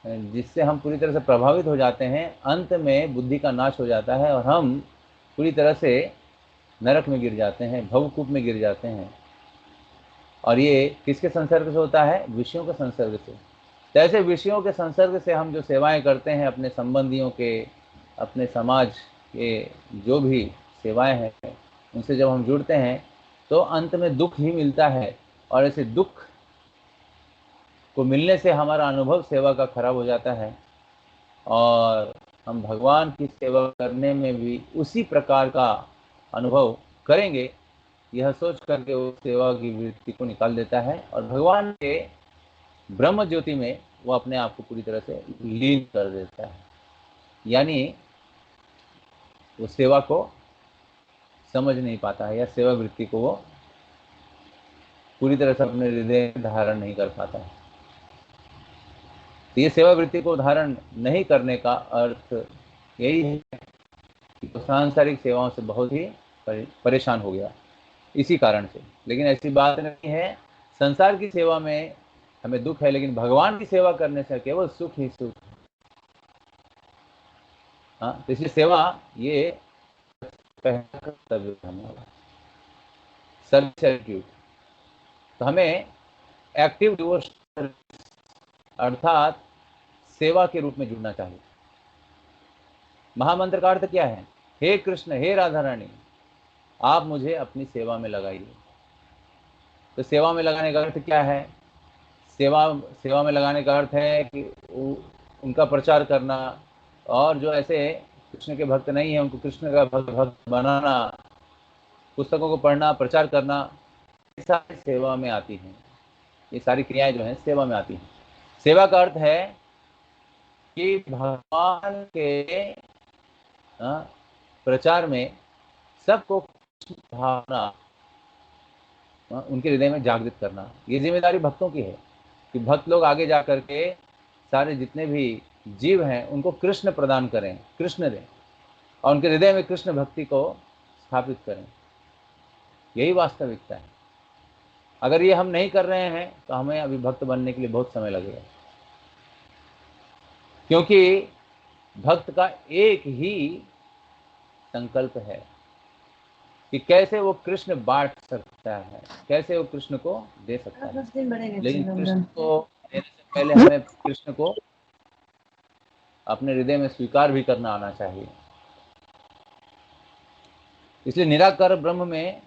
जिससे हम पूरी तरह से प्रभावित हो जाते हैं, अंत में बुद्धि का नाश हो जाता है और हम पूरी तरह से नरक में गिर जाते हैं, भवकूप में गिर जाते हैं। और ये किसके संसर्ग से होता है? विषयों के संसर्ग से। तो ऐसे विषयों के संसर्ग से हम जो सेवाएं करते हैं, अपने संबंधियों के, अपने समाज के जो भी सेवाएं हैं, उनसे जब हम जुड़ते हैं तो अंत में दुख ही मिलता है। और ऐसे दुख को मिलने से हमारा अनुभव सेवा का खराब हो जाता है और हम भगवान की सेवा करने में भी उसी प्रकार का अनुभव करेंगे, यह सोच करके वो सेवा की वृत्ति को निकाल देता है और भगवान के ब्रह्म ज्योति में वो अपने आप को पूरी तरह से लीन कर देता है। यानी वो सेवा को समझ नहीं पाता है या सेवा वृत्ति को वो पूरी तरह से अपने हृदय में धारण नहीं कर पाता है। तो ये सेवा वृत्ति को धारण नहीं करने का अर्थ यही है कि तो सांसारिक सेवाओं से बहुत ही परेशान हो गया इसी कारण से। लेकिन ऐसी बात नहीं है, संसार की सेवा में हमें दुख है, लेकिन भगवान की सेवा करने से केवल सुख ही सुख। हाँ, तो इसलिए सेवा ये पहला कर्तव्य हमारा, सर्विस। तो हमें एक्टिव डिवोशन अर्थात सेवा के रूप में जुड़ना चाहिए। महामंत्र का अर्थ क्या है? हे कृष्ण, हे राधा रानी, आप मुझे अपनी सेवा में लगाइए। तो सेवा में लगाने का अर्थ क्या है? सेवा में लगाने का अर्थ है कि उनका प्रचार करना, और जो ऐसे कृष्ण के भक्त नहीं है उनको कृष्ण का भक्त बनाना, पुस्तकों को पढ़ना, प्रचार करना, ये सारी सेवा में आती हैं। ये सारी क्रियाएं जो हैं सेवा में आती हैं। सेवा का अर्थ है कि भगवान के प्रचार में सबको भावना उनके हृदय में जागृत करना, ये जिम्मेदारी भक्तों की है। कि भक्त लोग आगे जा करके सारे जितने भी जीव हैं उनको कृष्ण प्रदान करें, कृष्ण दें, और उनके हृदय में कृष्ण भक्ति को स्थापित करें। यही वास्तविकता है। अगर ये हम नहीं कर रहे हैं तो हमें अभी भक्त बनने के लिए बहुत समय लगेगा, क्योंकि भक्त का एक ही संकल्प है कि कैसे वो कृष्ण बांट सकता है, कैसे वो कृष्ण को दे सकता है। लेकिन कृष्ण को देने से पहले हमें कृष्ण को अपने हृदय में स्वीकार भी करना आना चाहिए। इसलिए निराकार ब्रह्म में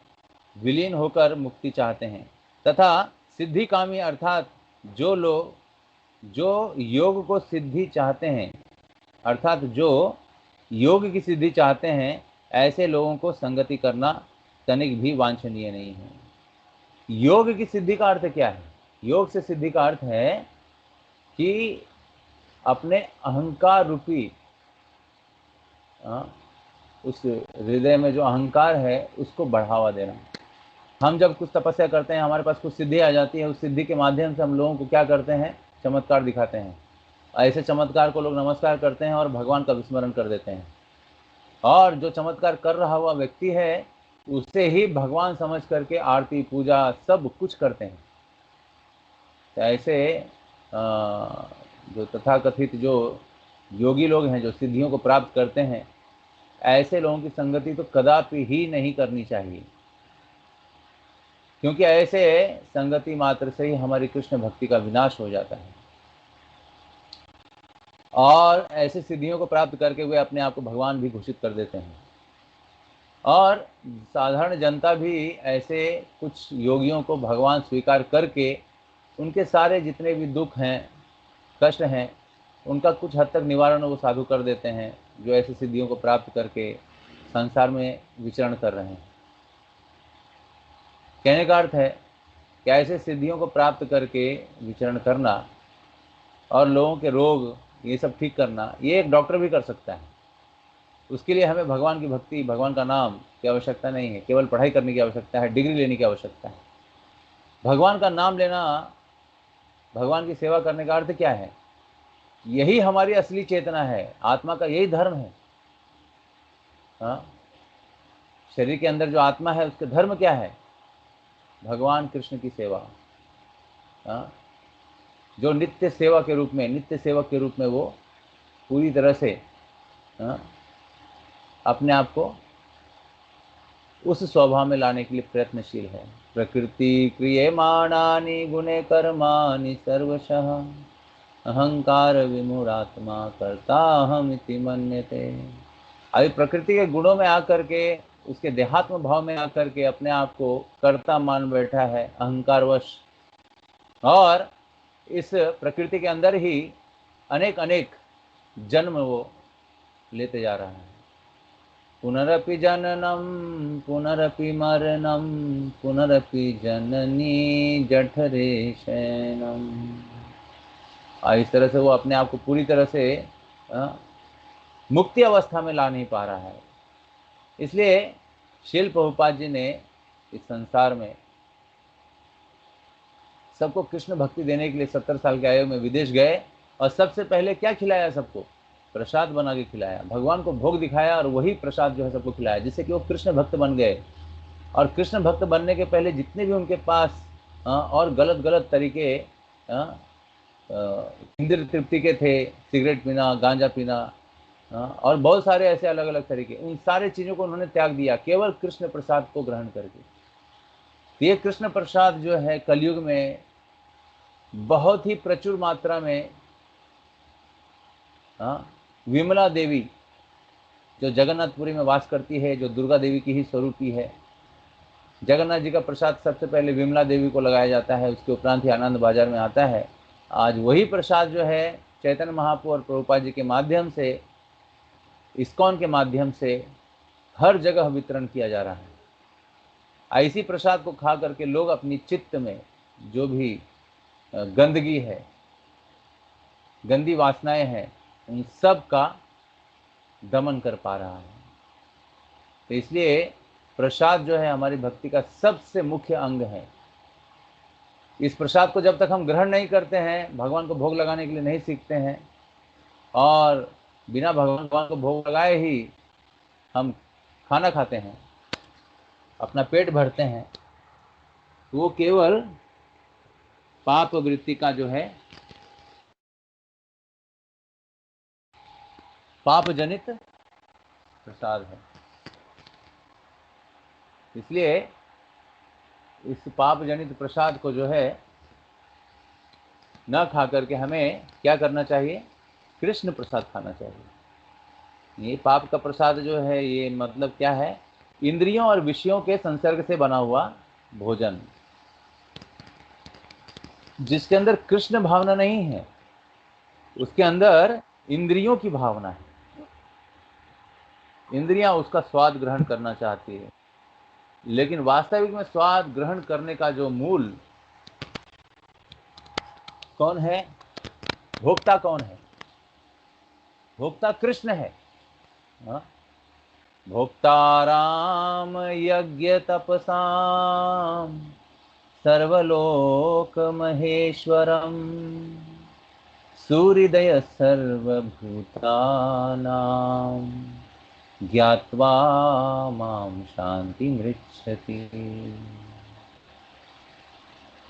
विलीन होकर मुक्ति चाहते हैं, तथा सिद्धिकामी अर्थात जो लोग जो योग को सिद्धि चाहते हैं, अर्थात जो योग की सिद्धि चाहते हैं, ऐसे लोगों को संगति करना तनिक भी वांछनीय नहीं है। योग की सिद्धि का अर्थ क्या है? योग से सिद्धि का अर्थ है कि अपने अहंकार रूपी उस हृदय में जो अहंकार है उसको बढ़ावा देना। हम जब कुछ तपस्या करते हैं, हमारे पास कुछ सिद्धि आ जाती है, उस सिद्धि के माध्यम से हम लोगों को क्या करते हैं? चमत्कार दिखाते हैं। ऐसे चमत्कार को लोग नमस्कार करते हैं और भगवान का विस्मरण कर देते हैं, और जो चमत्कार कर रहा हुआ व्यक्ति है उसे ही भगवान समझ करके आरती पूजा सब कुछ करते हैं। तो ऐसे जो तथाकथित जो योगी लोग हैं, जो सिद्धियों को प्राप्त करते हैं, ऐसे लोगों की संगति तो कदापि ही नहीं करनी चाहिए, क्योंकि ऐसे संगति मात्र से ही हमारी कृष्ण भक्ति का विनाश हो जाता है, और ऐसे सिद्धियों को प्राप्त करके वे अपने आप को भगवान भी घोषित कर देते हैं। और साधारण जनता भी ऐसे कुछ योगियों को भगवान स्वीकार करके उनके सारे जितने भी दुख हैं, कष्ट हैं, उनका कुछ हद तक निवारण वो साधु कर देते हैं, जो ऐसी सिद्धियों को प्राप्त करके संसार में विचरण कर रहे हैं। कहने का अर्थ है कि ऐसे सिद्धियों को प्राप्त करके विचरण करना और लोगों के रोग ये सब ठीक करना, ये एक डॉक्टर भी कर सकता है। उसके लिए हमें भगवान की भक्ति, भगवान का नाम की आवश्यकता नहीं है, केवल पढ़ाई करने की आवश्यकता है, डिग्री लेने की आवश्यकता है। भगवान का नाम लेना, भगवान की सेवा करने का अर्थ क्या है? यही हमारी असली चेतना है, आत्मा का यही धर्म है। हाँ, शरीर के अंदर जो आत्मा है उसका धर्म क्या है? भगवान कृष्ण की सेवा। हाँ, जो नित्य सेवा के रूप में, नित्य सेवक के रूप में वो पूरी तरह से अपने आप को उस स्वभाव में लाने के लिए प्रयत्नशील है। प्रकृति क्रियमाणानि गुणे कर्माणि सर्वशः अहंकार विमूढ़ात्मा कर्ता हम इति मन्यते। अभी प्रकृति के गुणों में आकर के, उसके देहात्म भाव में आकर के अपने आप को कर्ता मान बैठा है अहंकारवश, और इस प्रकृति के अंदर ही अनेक अनेक जन्म वो लेते जा रहा है। पुनरपि जननम पुनरपि मरणम पुनरपि जननी जठरे शयनम। इस तरह से वो अपने आप को पूरी तरह से मुक्ति अवस्था में ला नहीं पा रहा है। इसलिए श्रील प्रभुपाद जी ने इस संसार में सबको कृष्ण भक्ति देने के लिए 70 साल की आयु में विदेश गए, और सबसे पहले क्या खिलाया? सबको प्रसाद बना के खिलाया, भगवान को भोग दिखाया, और वही प्रसाद जो है सबको खिलाया, जिससे कि वो कृष्ण भक्त बन गए। और कृष्ण भक्त बनने के पहले जितने भी उनके पास और गलत गलत तरीके इंद्र तृप्ति के थे, सिगरेट पीना, गांजा पीना, और बहुत सारे ऐसे अलग अलग तरीके, उन सारे चीज़ों को उन्होंने त्याग दिया केवल कृष्ण प्रसाद को ग्रहण करके। ये कृष्ण प्रसाद जो है कलयुग में बहुत ही प्रचुर मात्रा में विमला देवी जो जगन्नाथपुरी में वास करती है, जो दुर्गा देवी की ही स्वरूपी है, जगन्नाथ जी का प्रसाद सबसे पहले विमला देवी को लगाया जाता है, उसके उपरांत ही आनंद बाजार में आता है। आज वही प्रसाद जो है चैतन्य महाप्रभु और प्रभुपाद जी के माध्यम से, इस्कॉन के माध्यम से हर जगह वितरण किया जा रहा है। इसी प्रसाद को खा करके लोग अपनी चित्त में जो भी गंदगी है, गंदी वासनाएं हैं, उन सब का दमन कर पा रहा है। तो इसलिए प्रसाद जो है हमारी भक्ति का सबसे मुख्य अंग है। इस प्रसाद को जब तक हम ग्रहण नहीं करते हैं, भगवान को भोग लगाने के लिए नहीं सीखते हैं, और बिना भगवान को भोग लगाए ही हम खाना खाते हैं, अपना पेट भरते हैं, तो वो केवल पाप वृत्ति का जो है पाप जनित प्रसाद है। इसलिए इस पाप जनित प्रसाद को जो है न खा करके हमें क्या करना चाहिए? कृष्ण प्रसाद खाना चाहिए। ये पाप का प्रसाद जो है, ये मतलब क्या है? इंद्रियों और विषयों के संसर्ग से बना हुआ भोजन, जिसके अंदर कृष्ण भावना नहीं है, उसके अंदर इंद्रियों की भावना है। इंद्रियां उसका स्वाद ग्रहण करना चाहती है, लेकिन वास्तविक में स्वाद ग्रहण करने का जो मूल कौन है? भोक्ता कौन है? भोक्ता कृष्ण है। हाँ? भोक्ताराम यज्ञ तपसाम सर्वलोक महेश्वरम सूर्योदय सर्वभूतानां ज्ञात्वा माम शांति मृच्छति।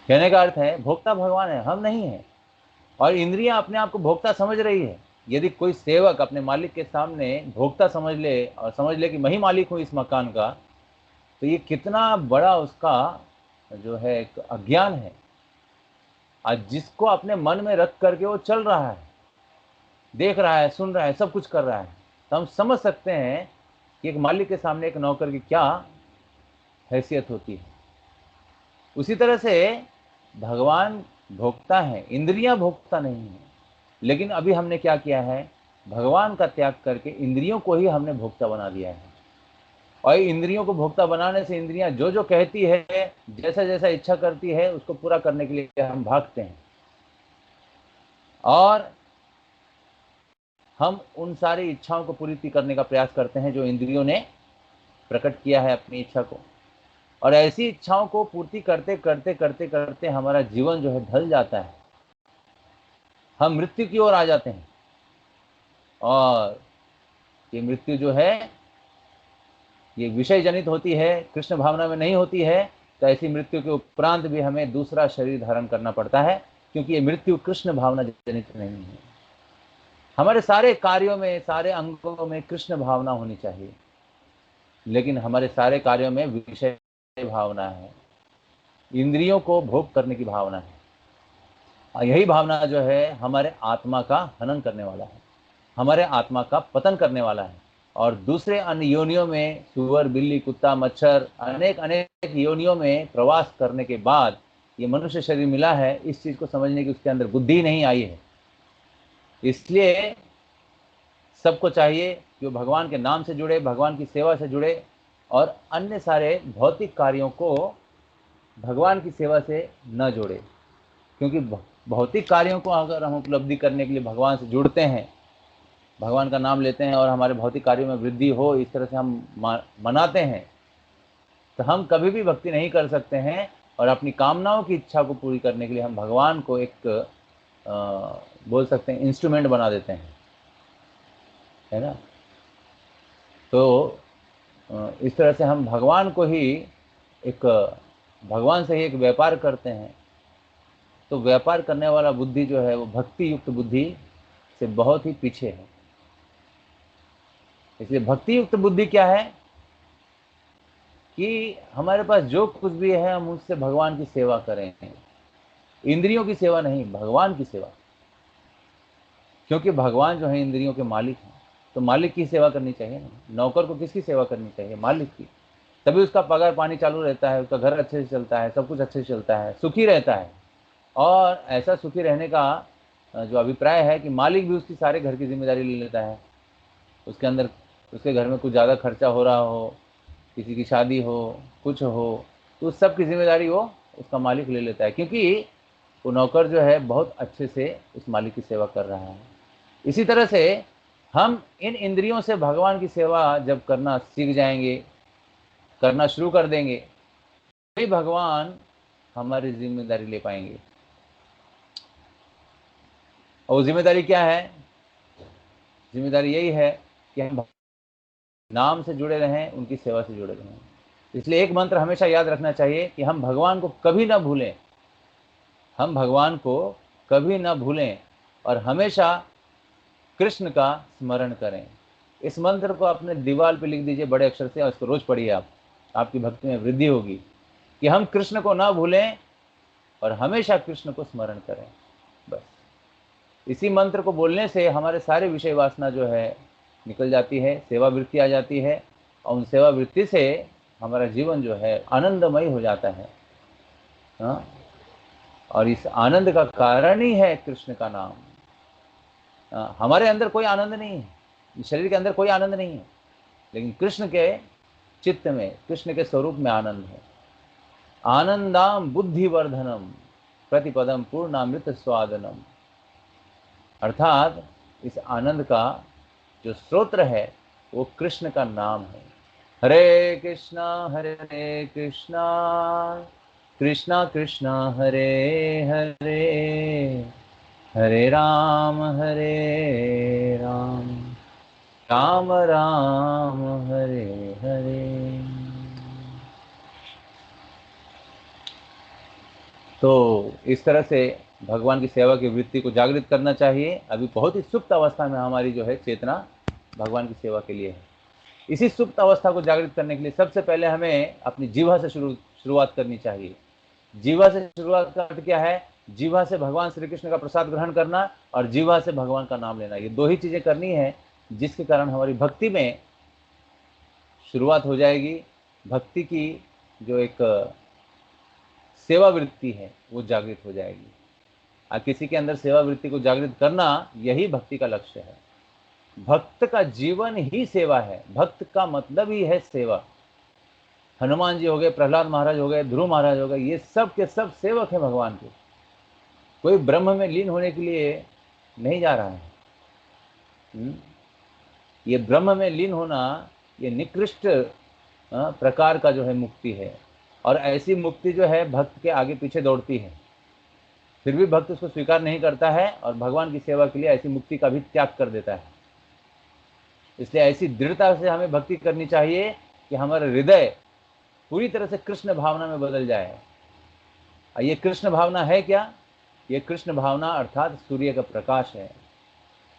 कहने का अर्थ है भोक्ता भगवान है, हम नहीं है। और इंद्रियां अपने आप को भोक्ता समझ रही है। यदि कोई सेवक अपने मालिक के सामने भोक्ता समझ ले और समझ ले कि मैं ही मालिक हूं इस मकान का, तो ये कितना बड़ा उसका जो है एक अज्ञान है। आज जिसको अपने मन में रख करके वो चल रहा है, देख रहा है, सुन रहा है, सब कुछ कर रहा है, तो हम समझ सकते हैं कि एक मालिक के सामने एक नौकर की क्या हैसियत होती है। उसी तरह से भगवान भोक्ता है, इंद्रियां भोक्ता नहीं है। लेकिन अभी हमने क्या किया है? भगवान का त्याग करके इंद्रियों को ही हमने भोक्ता बना दिया है। और इंद्रियों को भोक्ता बनाने से इंद्रियां जो जो कहती है, जैसा जैसा इच्छा करती है, उसको पूरा करने के लिए हम भागते हैं, और हम उन सारी इच्छाओं को पूरी करने का प्रयास करते हैं जो इंद्रियों ने प्रकट किया है अपनी इच्छा को। और ऐसी इच्छाओं को पूर्ति करते करते करते करते हमारा जीवन जो है ढल जाता है, हम मृत्यु की ओर आ जाते हैं। और ये मृत्यु जो है ये विषय जनित होती है, कृष्ण भावना में नहीं होती है। तो ऐसी मृत्यु के उपरांत भी हमें दूसरा शरीर धारण करना पड़ता है, क्योंकि ये मृत्यु कृष्ण भावना जनित नहीं है। हमारे सारे कार्यों में, सारे अंगों में कृष्ण भावना होनी चाहिए, लेकिन हमारे सारे कार्यों में विषय भावना है, इंद्रियों को भोग करने की भावना है। और यही भावना जो है हमारे आत्मा का हनन करने वाला है, हमारे आत्मा का पतन करने वाला है। और दूसरे अन्य योनियों में सुअर, बिल्ली, कुत्ता, मच्छर, अनेक अनेक योनियों में प्रवास करने के बाद ये मनुष्य शरीर मिला है, इस चीज को समझने की उसके अंदर बुद्धि नहीं आई है। इसलिए सबको चाहिए कि वो भगवान के नाम से जुड़े, भगवान की सेवा से जुड़े, और अन्य सारे भौतिक कार्यों को भगवान की सेवा से न जोड़े। क्योंकि भौतिक कार्यों को अगर हम उपलब्धि करने के लिए भगवान से जुड़ते हैं, भगवान का नाम लेते हैं और हमारे भौतिक कार्यों में वृद्धि हो, इस तरह से हम मनाते हैं, तो हम कभी भी भक्ति नहीं कर सकते हैं। और अपनी कामनाओं की इच्छा को पूरी करने के लिए हम भगवान को एक बोल सकते हैं इंस्ट्रूमेंट बना देते हैं, है ना। तो इस तरह से हम भगवान को ही एक भगवान से ही एक व्यापार करते हैं। तो व्यापार करने वाला बुद्धि जो है वो भक्ति युक्त बुद्धि से बहुत ही पीछे है। इसलिए भक्ति युक्त बुद्धि क्या है कि हमारे पास जो कुछ भी है हम उससे भगवान की सेवा करें, इंद्रियों की सेवा नहीं, भगवान की सेवा। क्योंकि भगवान जो है इंद्रियों के मालिक हैं, तो मालिक की सेवा करनी चाहिए ना। नौकर को किसकी सेवा करनी चाहिए? मालिक की। तभी उसका पगार पानी चालू रहता है, उसका घर अच्छे से चलता है, सब कुछ अच्छे से चलता है, सुखी रहता है। और ऐसा सुखी रहने का जो अभिप्राय है कि मालिक भी उसकी सारे घर की जिम्मेदारी ले लेता है। उसके अंदर उसके घर में कुछ ज़्यादा खर्चा हो रहा हो, किसी की शादी हो, कुछ हो, तो उस सब की जिम्मेदारी वो उसका मालिक ले लेता है, क्योंकि वो नौकर जो है बहुत अच्छे से उस मालिक की सेवा कर रहा है। इसी तरह से हम इन इंद्रियों से भगवान की सेवा जब करना सीख जाएंगे, करना शुरू कर देंगे, तो भगवान हमारी जिम्मेदारी ले पाएंगे। और वो जिम्मेदारी क्या है? जिम्मेदारी यही है कि हम नाम से जुड़े रहें, उनकी सेवा से जुड़े रहें। इसलिए एक मंत्र हमेशा याद रखना चाहिए कि हम भगवान को कभी ना भूलें, हम भगवान को कभी ना भूलें और हमेशा कृष्ण का स्मरण करें। इस मंत्र को अपने दीवार पे लिख दीजिए बड़े अक्षर से और इसको रोज पढ़िए आप, आपकी भक्ति में वृद्धि होगी कि हम कृष्ण को ना भूलें और हमेशा कृष्ण को स्मरण करें। बस इसी मंत्र को बोलने से हमारे सारे विषय वासना जो है निकल जाती है, सेवा वृत्ति आ जाती है और उन सेवा वृत्ति से हमारा जीवन जो है आनंदमय हो जाता है। हाँ, और इस आनंद का कारण ही है कृष्ण का नाम। हमारे अंदर कोई आनंद नहीं है, शरीर के अंदर कोई आनंद नहीं है, लेकिन कृष्ण के चित्त में, कृष्ण के स्वरूप में आनंद है। आनंदाम बुद्धिवर्धनम प्रतिपदम पूर्णामृत स्वादनम, अर्थात इस आनंद का जो स्रोत्र है वो कृष्ण का नाम है। हरे कृष्णा कृष्णा कृष्णा हरे हरे, हरे राम राम राम हरे हरे। तो इस तरह से भगवान की सेवा की वृत्ति को जागृत करना चाहिए। अभी बहुत ही सुप्त अवस्था में हमारी जो है चेतना भगवान की सेवा के लिए है। इसी सुप्त अवस्था को जागृत करने के लिए सबसे पहले हमें अपनी जीवा से शुरुआत करनी चाहिए। जीवा से शुरुआत का अर्थ क्या है? जीवा से भगवान श्री कृष्ण का प्रसाद ग्रहण करना और जीवा से भगवान का नाम लेना, ये दो ही चीजें करनी है जिसके कारण हमारी भक्ति में शुरुआत हो जाएगी। भक्ति की जो एक सेवा वृत्ति है वो जागृत हो जाएगी। और किसी के अंदर सेवा वृत्ति को जागृत करना यही भक्ति का लक्ष्य है। भक्त का जीवन ही सेवा है, भक्त का मतलब ही है सेवा। हनुमान जी हो गए, प्रहलाद महाराज हो गए, ध्रुव महाराज हो गए, ये सब के सब सेवक हैं भगवान के। कोई ब्रह्म में लीन होने के लिए नहीं जा रहा है। ये ब्रह्म में लीन होना ये निकृष्ट प्रकार का जो है मुक्ति है, और ऐसी मुक्ति जो है भक्त के आगे पीछे दौड़ती है। फिर भी भक्त उसको स्वीकार नहीं करता है और भगवान की सेवा के लिए ऐसी मुक्ति का भी त्याग कर देता है। इसलिए ऐसी दृढ़ता से हमें भक्ति करनी चाहिए कि हमारा हृदय पूरी तरह से कृष्ण भावना में बदल जाए। ये कृष्ण भावना है क्या? ये कृष्ण भावना अर्थात सूर्य का प्रकाश है।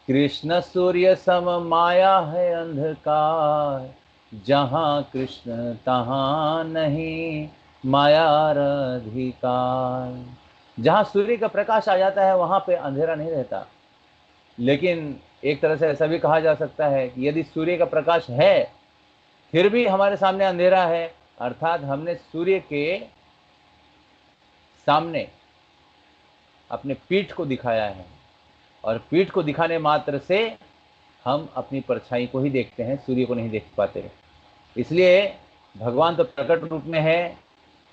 कृष्ण सूर्य सम माया है अंधकार, जहाँ कृष्ण तहाँ नहीं माया अधिकार। जहाँ सूर्य का प्रकाश आ जाता है वहाँ पे अंधेरा नहीं रहता। लेकिन एक तरह से ऐसा भी कहा जा सकता है कि यदि सूर्य का प्रकाश है फिर भी हमारे सामने अंधेरा है, अर्थात हमने सूर्य के सामने अपने पीठ को दिखाया है, और पीठ को दिखाने मात्र से हम अपनी परछाई को ही देखते हैं, सूर्य को नहीं देख पाते। इसलिए भगवान तो प्रकट रूप में है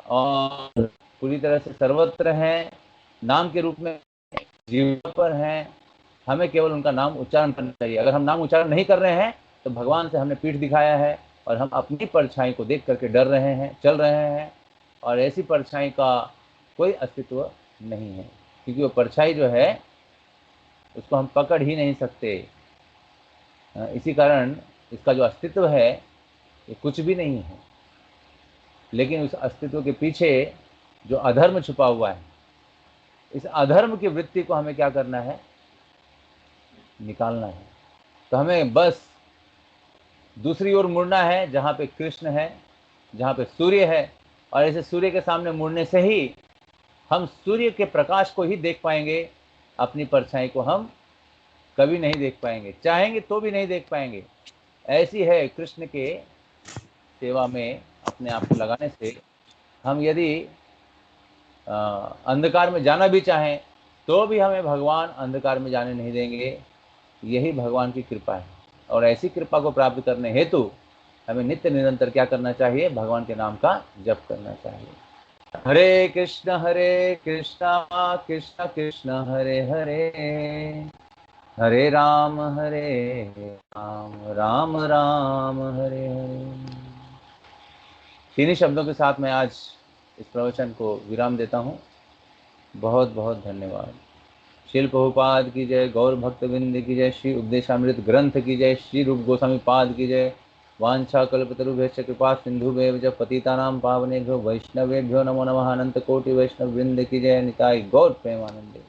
और पूरी तरह से सर्वत्र है, नाम के रूप में जीवन पर है। हमें केवल उनका नाम उच्चारण करना चाहिए। अगर हम नाम उच्चारण नहीं कर रहे हैं तो भगवान से हमने पीठ दिखाया है और हम अपनी परछाई को देख करके डर रहे हैं, चल रहे हैं, और ऐसी परछाई का कोई अस्तित्व नहीं है, क्योंकि वो परछाई जो है उसको हम पकड़ ही नहीं सकते। इसी कारण इसका जो अस्तित्व है ये कुछ भी नहीं है। लेकिन उस अस्तित्व के पीछे जो अधर्म छुपा हुआ है, इस अधर्म की वृत्ति को हमें क्या करना है? निकालना है। तो हमें बस दूसरी ओर मुड़ना है जहाँ पे कृष्ण है, जहाँ पे सूर्य है, और ऐसे सूर्य के सामने मुड़ने से ही हम सूर्य के प्रकाश को ही देख पाएंगे। अपनी परछाई को हम कभी नहीं देख पाएंगे, चाहेंगे तो भी नहीं देख पाएंगे। ऐसी है कृष्ण के सेवा में अपने आप को लगाने से हम यदि अंधकार में जाना भी चाहें तो भी हमें भगवान अंधकार में जाने नहीं देंगे। यही भगवान की कृपा है, और ऐसी कृपा को प्राप्त करने हेतु हमें नित्य निरंतर क्या करना चाहिए? भगवान के नाम का जप करना चाहिए। हरे कृष्ण कृष्ण कृष्ण हरे हरे, हरे राम राम राम हरे हरे। 3 ही शब्दों के साथ मैं आज इस प्रवचन को विराम देता हूँ। बहुत बहुत धन्यवाद। शिल प्रभुपाद की जय, गौर भक्तविंद की जय, श्री उपदेशामृत ग्रंथ की जय, श्री रूप गोस्वामी पाद की जय। वांछा कल्पतरुभ्यश्च कृपा सिंधुभ्येव च पतितानां पावनेभ्यो वैष्णवेभ्यो नमो नमः। अनंत कोटि वैष्णव वृंद की जय। निताई गौर प्रेमानंदे।